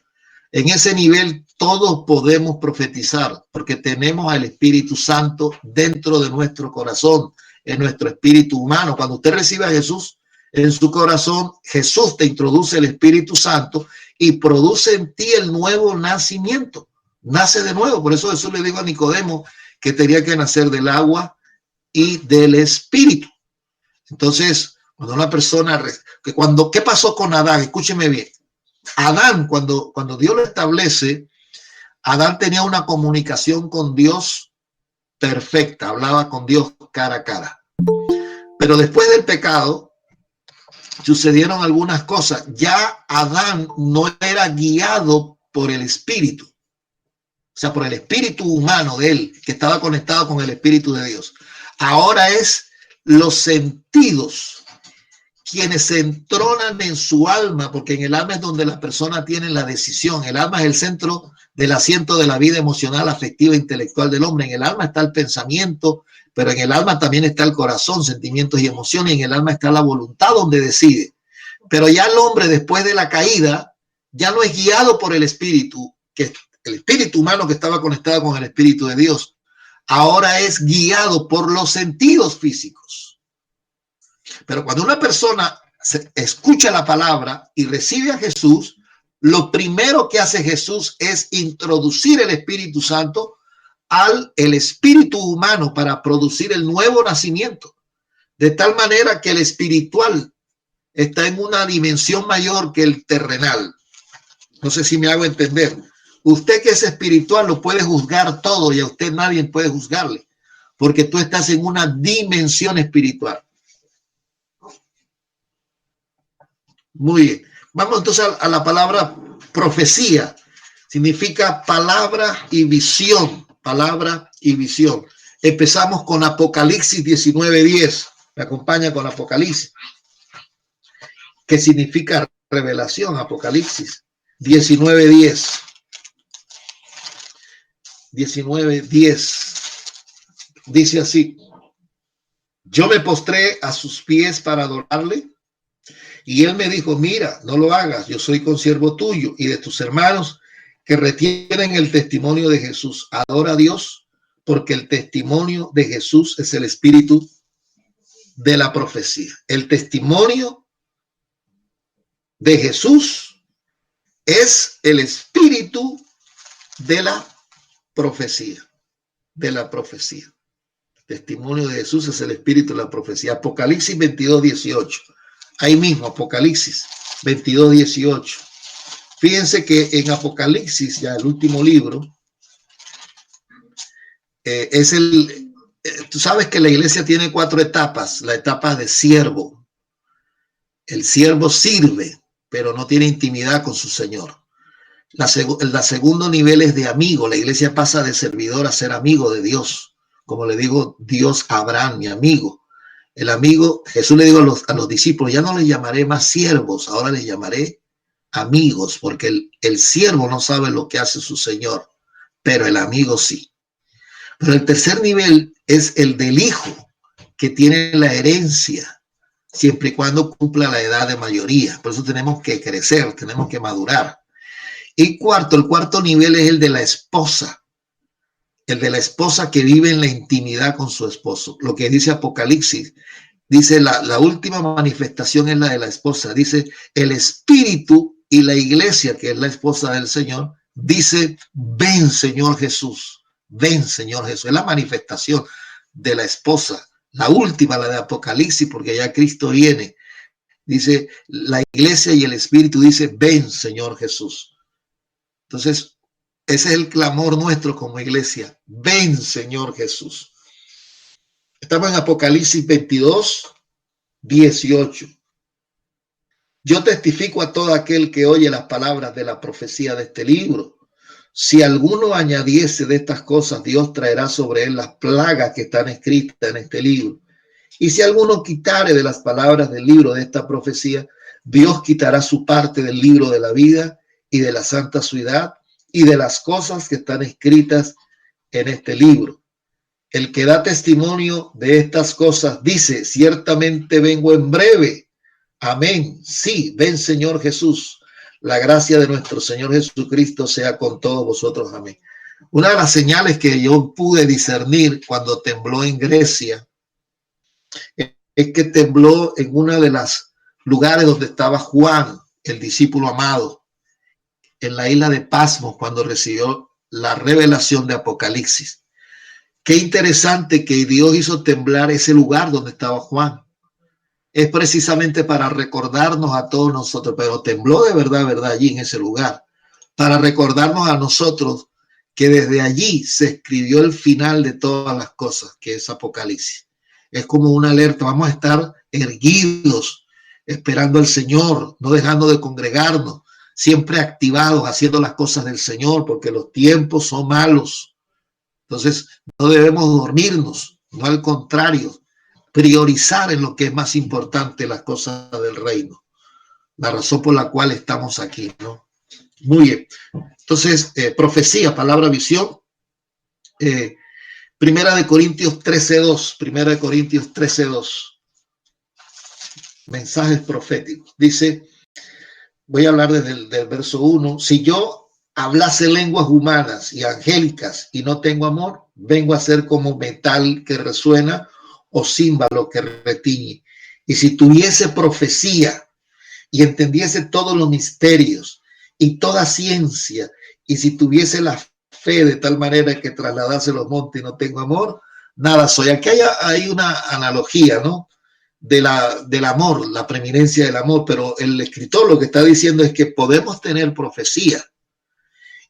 En ese nivel todos podemos profetizar, porque tenemos al Espíritu Santo dentro de nuestro corazón, en nuestro espíritu humano. Cuando usted recibe a Jesús en su corazón, Jesús te introduce el Espíritu Santo y produce en ti el nuevo nacimiento. Nace de nuevo. Por eso Jesús le dijo a Nicodemo que tenía que nacer del agua y del Espíritu. Entonces, cuando una persona, ¿qué pasó con Adán? Escúcheme bien. Adán, cuando Dios lo establece, Adán tenía una comunicación con Dios perfecta, hablaba con Dios cara a cara. Pero después del pecado, sucedieron algunas cosas. Ya Adán no era guiado por el espíritu, o sea, por el espíritu humano de él, que estaba conectado con el espíritu de Dios. Ahora es los sentidos quienes se entronan en su alma, porque en el alma es donde la persona tiene la decisión. El alma es el centro del asiento de la vida emocional, afectiva e intelectual del hombre. En el alma está el pensamiento, pero en el alma también está el corazón, sentimientos y emociones. Y en el alma está la voluntad donde decide. Pero ya el hombre, después de la caída, ya no es guiado por el espíritu, que el espíritu humano que estaba conectado con el espíritu de Dios. Ahora es guiado por los sentidos físicos. Pero cuando una persona escucha la palabra y recibe a Jesús, lo primero que hace Jesús es introducir el Espíritu Santo el espíritu humano para producir el nuevo nacimiento. De tal manera que el espiritual está en una dimensión mayor que el terrenal. No sé si me hago entender. Usted que es espiritual lo puede juzgar todo y a usted nadie puede juzgarle, porque tú estás en una dimensión espiritual. Muy bien. Vamos entonces a la palabra profecía. Significa palabra y visión. Palabra y visión. Empezamos con Apocalipsis 19:10. Me acompaña con Apocalipsis. ¿Qué significa revelación? Apocalipsis 19:10. 19:10. Dice así: yo me postré a sus pies para adorarle. Y él me dijo, mira, no lo hagas, yo soy consiervo tuyo y de tus hermanos que retienen el testimonio de Jesús. Adora a Dios, porque el testimonio de Jesús es el espíritu de la profecía. El testimonio de Jesús es el espíritu de la profecía. De la profecía. El testimonio de Jesús es el espíritu de la profecía. Apocalipsis 22:18. Ahí mismo, Apocalipsis 22:18. Fíjense que en Apocalipsis, ya el último libro, tú sabes que la iglesia tiene 4 etapas. La etapa de siervo. El siervo sirve, pero no tiene intimidad con su Señor. El segundo nivel es de amigo. La iglesia pasa de servidor a ser amigo de Dios. Como le digo, Dios a Abraham, mi amigo. El amigo, Jesús le dijo a los discípulos, ya no les llamaré más siervos, ahora les llamaré amigos, porque el siervo no sabe lo que hace su Señor, pero el amigo sí. Pero el tercer nivel es el del hijo, que tiene la herencia, siempre y cuando cumpla la edad de mayoría. Por eso tenemos que crecer, tenemos que madurar. Y el cuarto nivel es el de la esposa. el de la esposa que vive en la intimidad con su esposo. Lo que dice Apocalipsis, dice la última manifestación es la de la esposa. Dice el espíritu y la iglesia, que es la esposa del Señor, dice, ven Señor Jesús, ven Señor Jesús. Es la manifestación de la esposa, la última, la de Apocalipsis, porque ya Cristo viene. Dice la iglesia y el espíritu dice, ven Señor Jesús. Entonces, ese es el clamor nuestro como iglesia. Ven, Señor Jesús. Estamos en Apocalipsis 22, 18. Yo testifico a todo aquel que oye las palabras de la profecía de este libro. Si alguno añadiese de estas cosas, Dios traerá sobre él las plagas que están escritas en este libro. Y si alguno quitare de las palabras del libro de esta profecía, Dios quitará su parte del libro de la vida y de la santa ciudad y de las cosas que están escritas en este libro. El que da testimonio de estas cosas dice, ciertamente vengo en breve. Amén. Sí, ven Señor Jesús. La gracia de nuestro Señor Jesucristo sea con todos vosotros. Amén. Una de las señales que yo pude discernir cuando tembló en Grecia es que tembló en uno de los lugares donde estaba Juan, el discípulo amado, en la isla de Pasmos, cuando recibió la revelación de Apocalipsis. Qué interesante que Dios hizo temblar ese lugar donde estaba Juan. Es precisamente para recordarnos a todos nosotros, pero tembló de verdad allí en ese lugar, para recordarnos a nosotros que desde allí se escribió el final de todas las cosas, que es Apocalipsis. Es como una alerta, vamos a estar erguidos, esperando al Señor, no dejando de congregarnos, siempre activados, haciendo las cosas del Señor, porque los tiempos son malos. Entonces, no debemos dormirnos, no, al contrario, priorizar en lo que es más importante las cosas del reino. La razón por la cual estamos aquí, ¿no? Muy bien. Entonces, profecía, palabra, visión. Primera de Corintios 13:2. Primera de Corintios 13:2. Mensajes proféticos. Dice, voy a hablar desde el verso 1. Si yo hablase lenguas humanas y angélicas y no tengo amor, vengo a ser como metal que resuena o címbalo que retiñe. Y si tuviese profecía y entendiese todos los misterios y toda ciencia, y si tuviese la fe de tal manera que trasladase los montes y no tengo amor, nada soy. Aquí hay una analogía, ¿no? Del amor, la preeminencia del amor, pero el escritor lo que está diciendo es que podemos tener profecía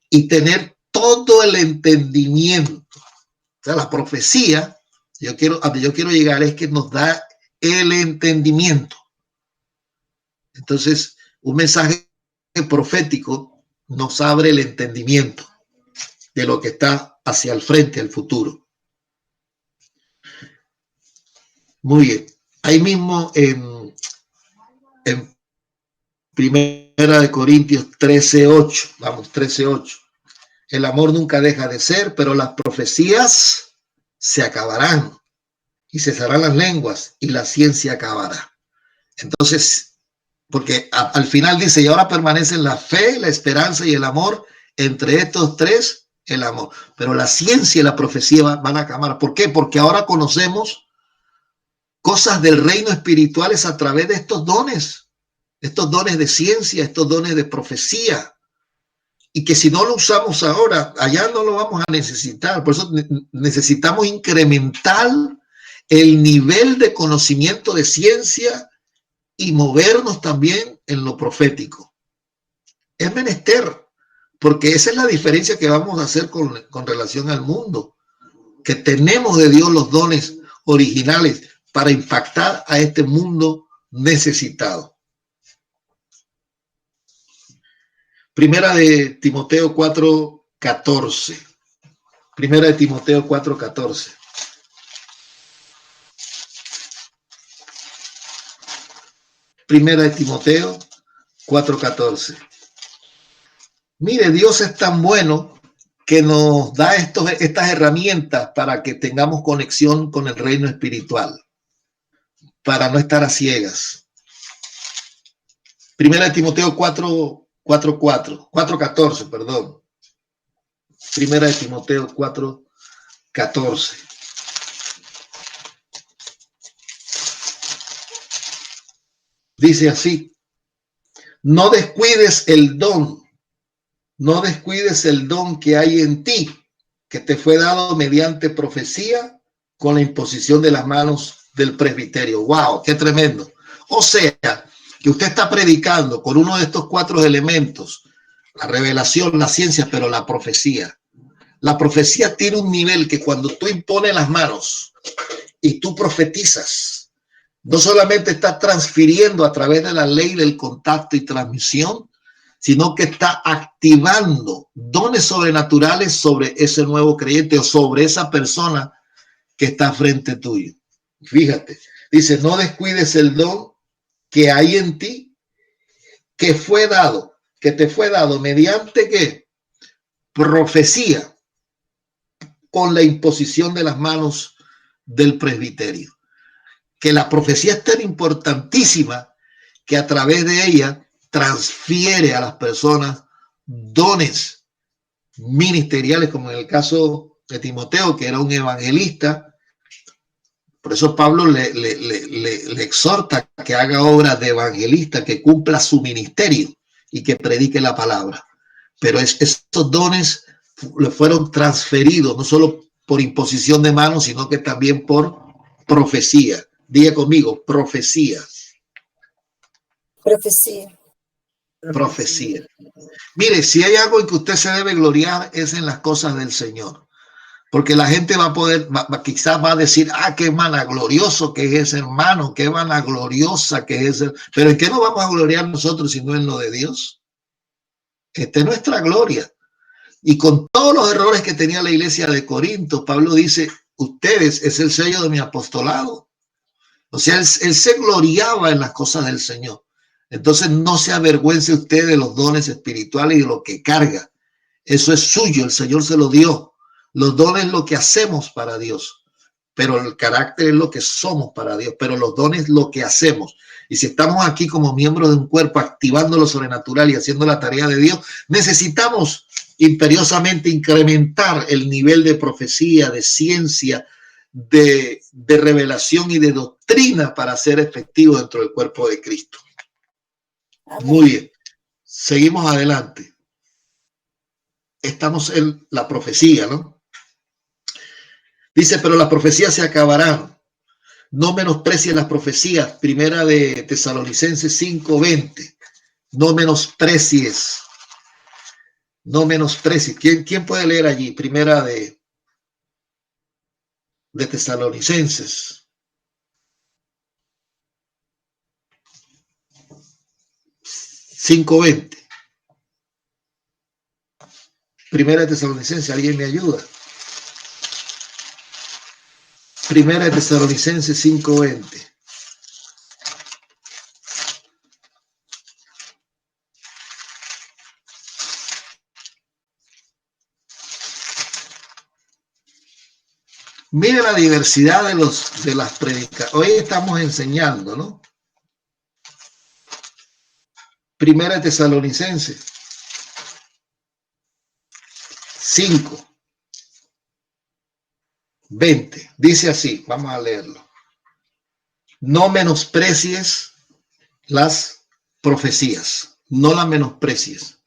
y tener todo el entendimiento. O sea, la profecía, yo quiero llegar, es que nos da el entendimiento. Entonces, un mensaje profético nos abre el entendimiento de lo que está hacia el frente, al futuro. Muy bien. Ahí mismo en Primera de Corintios 13:8, vamos, 13:8. El amor nunca deja de ser, pero las profecías se acabarán y cesarán las lenguas y la ciencia acabará. Entonces, porque al final dice, y ahora permanecen la fe, la esperanza y el amor, entre estos tres, el amor. Pero la ciencia y la profecía van a acabar. ¿Por qué? Porque ahora conocemos cosas del reino espirituales a través de estos dones de ciencia, estos dones de profecía. Y que si no lo usamos ahora, allá no lo vamos a necesitar. Por eso necesitamos incrementar el nivel de conocimiento de ciencia y movernos también en lo profético. Es menester, porque esa es la diferencia que vamos a hacer con relación al mundo, que tenemos de Dios los dones originales para impactar a este mundo necesitado. Primera de Timoteo 4:14. Primera de Timoteo 4:14. Primera de Timoteo 4:14. Mire, Dios es tan bueno que nos da estas herramientas para que tengamos conexión con el reino espiritual, para no estar a ciegas. Primera de Timoteo 4:14, perdón. Primera de Timoteo 4:14. 14. Dice así: no descuides el don, no descuides el don que hay en ti, que te fue dado mediante profecía con la imposición de las manos del presbiterio. ¡Wow! ¡Qué tremendo! O sea, que usted está predicando con uno de estos 4 elementos: la revelación, la ciencia, pero la profecía. La profecía tiene un nivel que cuando tú impones las manos y tú profetizas, no solamente estás transfiriendo a través de la ley del contacto y transmisión, sino que está activando dones sobrenaturales sobre ese nuevo creyente o sobre esa persona que está frente tuyo. Fíjate, dice: no descuides el don que hay en ti, que fue dado, que te fue dado mediante ¿qué? Profecía, con la imposición de las manos del presbiterio. Que la profecía es tan importantísima que a través de ella transfiere a las personas dones ministeriales, como en el caso de Timoteo, que era un evangelista. Por eso Pablo le exhorta que haga obras de evangelista, que cumpla su ministerio y que predique la palabra. Pero estos dones le fueron transferidos, no solo por imposición de manos, sino que también por profecía. Diga conmigo: profecía. Profecía. Profecía. Mire, si hay algo en que usted se debe gloriar es en las cosas del Señor. Porque la gente va a poder, quizás va a decir: ah, qué vanaglorioso que es ese hermano, qué vanagloriosa que es ese. Pero ¿en qué nos vamos a gloriar nosotros si no en lo de Dios? Esta es nuestra gloria. Y con todos los errores que tenía la iglesia de Corinto, Pablo dice: ustedes es el sello de mi apostolado. O sea, él se gloriaba en las cosas del Señor. Entonces no se avergüence usted de los dones espirituales y de lo que carga. Eso es suyo, el Señor se lo dio. Los dones es lo que hacemos para Dios, pero el carácter es lo que somos para Dios, pero los dones es lo que hacemos. Y si estamos aquí como miembros de un cuerpo activando lo sobrenatural y haciendo la tarea de Dios, necesitamos imperiosamente incrementar el nivel de profecía, de ciencia, de revelación y de doctrina para ser efectivo dentro del cuerpo de Cristo. Amén. Muy bien, seguimos adelante. Estamos en la profecía, ¿no? Dice: pero las profecías se acabarán. No menosprecies las profecías. Primera de Tesalonicenses 5:20. No menosprecies. No menosprecies. ¿Quién puede leer allí? Primera de Tesalonicenses 5:20. Primera de Tesalonicenses, ¿alguien me ayuda? Primera de Tesalonicenses 5:20. Mire la diversidad de las predicaciones. Hoy estamos enseñando, ¿no? Primera de Tesalonicenses 5:20. Dice así, vamos a leerlo. No menosprecies las profecías, no las menosprecies,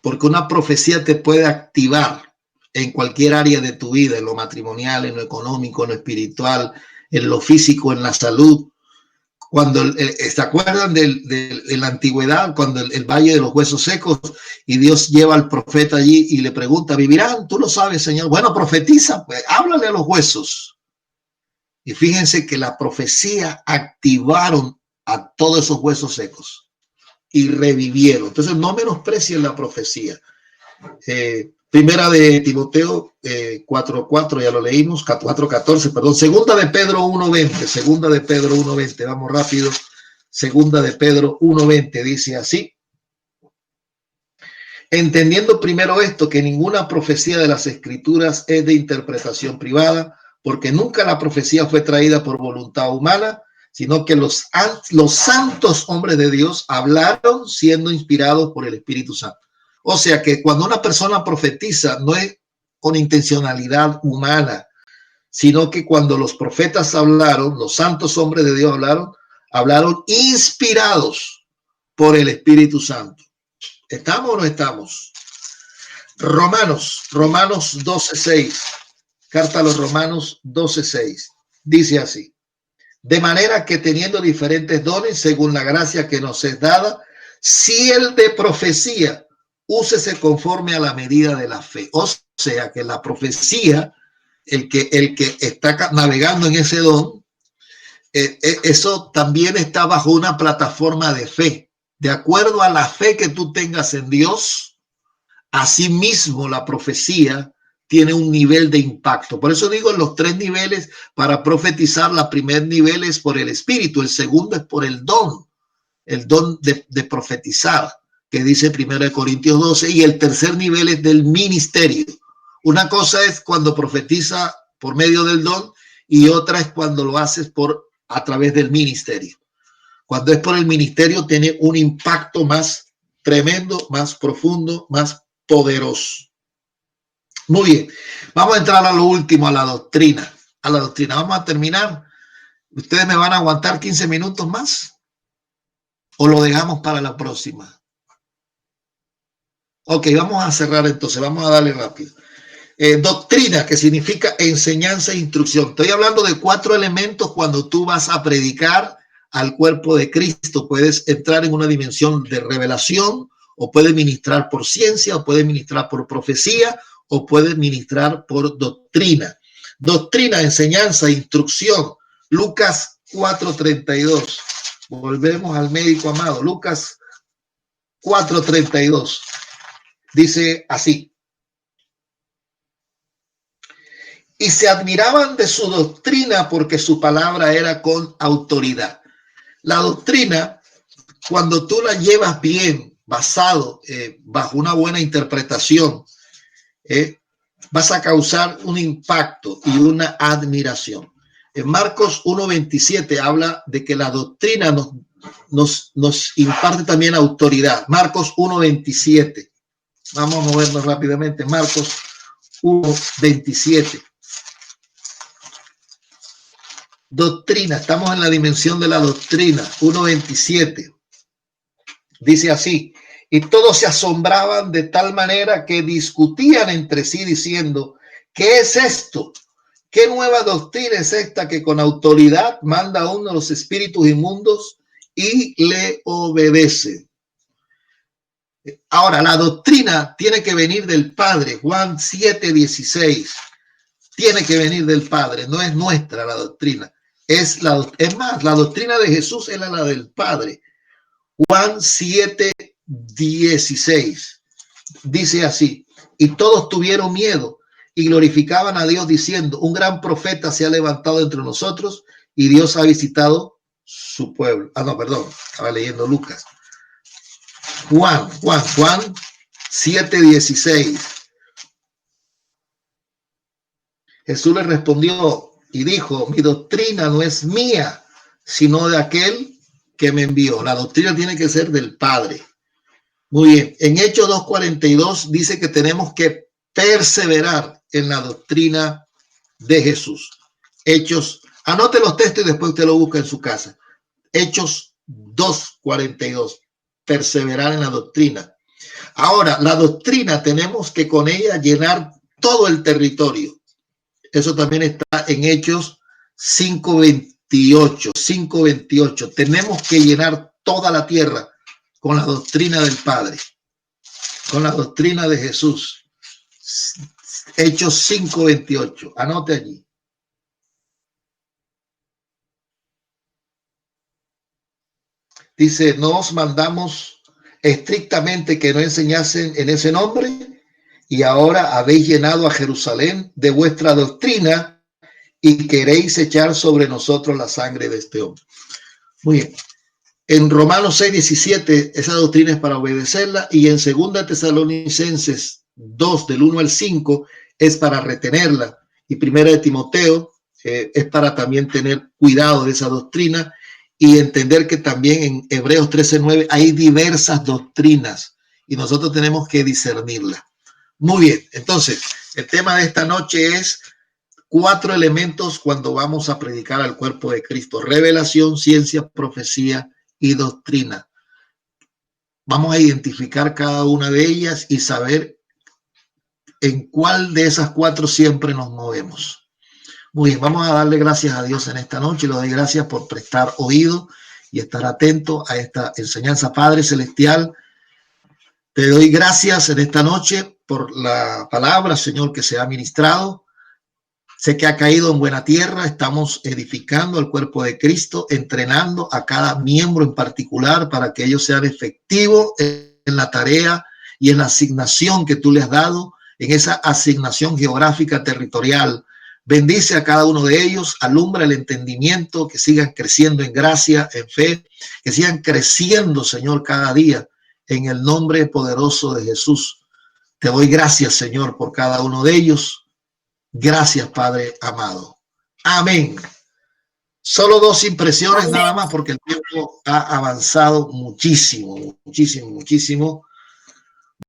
porque una profecía te puede activar en cualquier área de tu vida, en lo matrimonial, en lo económico, en lo espiritual, en lo físico, en la salud. Cuando ¿se acuerdan de la antigüedad, cuando el valle de los huesos secos, y Dios lleva al profeta allí y le pregunta: ¿vivirán? Tú lo sabes, Señor. Bueno, profetiza, pues, háblale a los huesos. Y fíjense que la profecía activaron a todos esos huesos secos y revivieron. Entonces no menosprecien la profecía. Primera de Timoteo 4:4, ya lo leímos, 4:14, perdón. Segunda de Pedro 1:20, segunda de Pedro 1:20, vamos rápido. Segunda de Pedro 1:20 dice así: entendiendo primero esto, que ninguna profecía de las escrituras es de interpretación privada, porque nunca la profecía fue traída por voluntad humana, sino que los santos hombres de Dios hablaron siendo inspirados por el Espíritu Santo. O sea que cuando una persona profetiza no es con intencionalidad humana, sino que cuando los profetas hablaron, los santos hombres de Dios hablaron inspirados por el Espíritu Santo. ¿Estamos o no estamos? Romanos 12:6. Carta a los Romanos 12:6. Dice así: de manera que teniendo diferentes dones según la gracia que nos es dada, si el de profecía, úsese conforme a la medida de la fe. O sea que la profecía, el que está navegando en ese don, eso también está bajo una plataforma de fe. De acuerdo a la fe que tú tengas en Dios, asimismo la profecía tiene un nivel de impacto. Por eso digo, en los 3 niveles para profetizar, el primer nivel es por el Espíritu, el segundo es por el don de profetizar, que dice 1 Corintios 12, y el tercer nivel es del ministerio. Una cosa es cuando profetiza por medio del don y otra es cuando lo haces a través del ministerio. Cuando es por el ministerio tiene un impacto más tremendo, más profundo, más poderoso. Muy bien, vamos a entrar a lo último, a la doctrina. Vamos a terminar. ¿Ustedes me van a aguantar 15 minutos más? ¿O lo dejamos para la próxima? Ok, vamos a cerrar entonces, vamos a darle rápido. Doctrina, que significa enseñanza e instrucción. Estoy hablando de 4 elementos cuando tú vas a predicar al cuerpo de Cristo. Puedes entrar en una dimensión de revelación, o puedes ministrar por ciencia, o puedes ministrar por profecía, o puedes ministrar por doctrina. Doctrina, enseñanza, instrucción. Lucas 4:32. Volvemos al médico amado. Lucas 4:32. Dice así: y se admiraban de su doctrina porque su palabra era con autoridad. La doctrina, cuando tú la llevas bien, basado bajo una buena interpretación, vas a causar un impacto y una admiración. En Marcos 1:27 habla de que la doctrina nos imparte también autoridad. Marcos 1:27. Vamos a movernos rápidamente. Marcos 1:27. Doctrina, estamos en la dimensión de la doctrina. 1:27. Dice así: y todos se asombraban de tal manera que discutían entre sí diciendo, ¿qué es esto? ¿Qué nueva doctrina es esta que con autoridad manda a uno de los espíritus inmundos y le obedece? Ahora, la doctrina tiene que venir del Padre. Juan 7:16. Tiene que venir del Padre, no es nuestra la doctrina. Es más, la doctrina de Jesús es la del Padre. Juan 7:16 dice así: y todos tuvieron miedo y glorificaban a Dios diciendo, un gran profeta se ha levantado entre nosotros y Dios ha visitado su pueblo. No, perdón, estaba leyendo Lucas. Juan 7:16. Jesús le respondió y dijo, mi doctrina no es mía, sino de aquel que me envió. La doctrina tiene que ser del Padre. Muy bien. En Hechos 2:42 dice que tenemos que perseverar en la doctrina de Jesús. Hechos, anote los textos y después usted lo busca en su casa. Hechos 2:42. Perseverar en la doctrina. Ahora, la doctrina tenemos que con ella llenar todo el territorio. Eso también está en Hechos 5:28. Tenemos que llenar toda la tierra con la doctrina del Padre, con la doctrina de Jesús. Hechos 5:28. Anote allí. Dice, no os mandamos estrictamente que no enseñasen en ese nombre, y ahora habéis llenado a Jerusalén de vuestra doctrina y queréis echar sobre nosotros la sangre de este hombre. Muy bien. En Romanos 6:17, esa doctrina es para obedecerla, y en 2 Tesalonicenses 2, del 1 al 5, es para retenerla, y 1 Timoteo es para también tener cuidado de esa doctrina y entender que también en Hebreos 13:9 hay diversas doctrinas y nosotros tenemos que discernirla. Muy bien, entonces el tema de esta noche es 4 elementos cuando vamos a predicar al cuerpo de Cristo: revelación, ciencia, profecía y doctrina. Vamos a identificar cada una de ellas y saber en cuál de esas 4 siempre nos movemos. Muy bien, vamos a darle gracias a Dios en esta noche. Le doy gracias por prestar oído y estar atento a esta enseñanza. Padre Celestial, te doy gracias en esta noche por la palabra, Señor, que se ha ministrado. Sé que ha caído en buena tierra. Estamos edificando el cuerpo de Cristo, entrenando a cada miembro en particular para que ellos sean efectivos en la tarea y en la asignación que tú les has dado, en esa asignación geográfica territorial. Bendice a cada uno de ellos, alumbra el entendimiento, que sigan creciendo en gracia, en fe, que sigan creciendo, Señor, cada día, en el nombre poderoso de Jesús. Te doy gracias, Señor, por cada uno de ellos. Gracias, Padre amado. Amén. Solo 2 impresiones nada más, porque el tiempo ha avanzado muchísimo, muchísimo, muchísimo.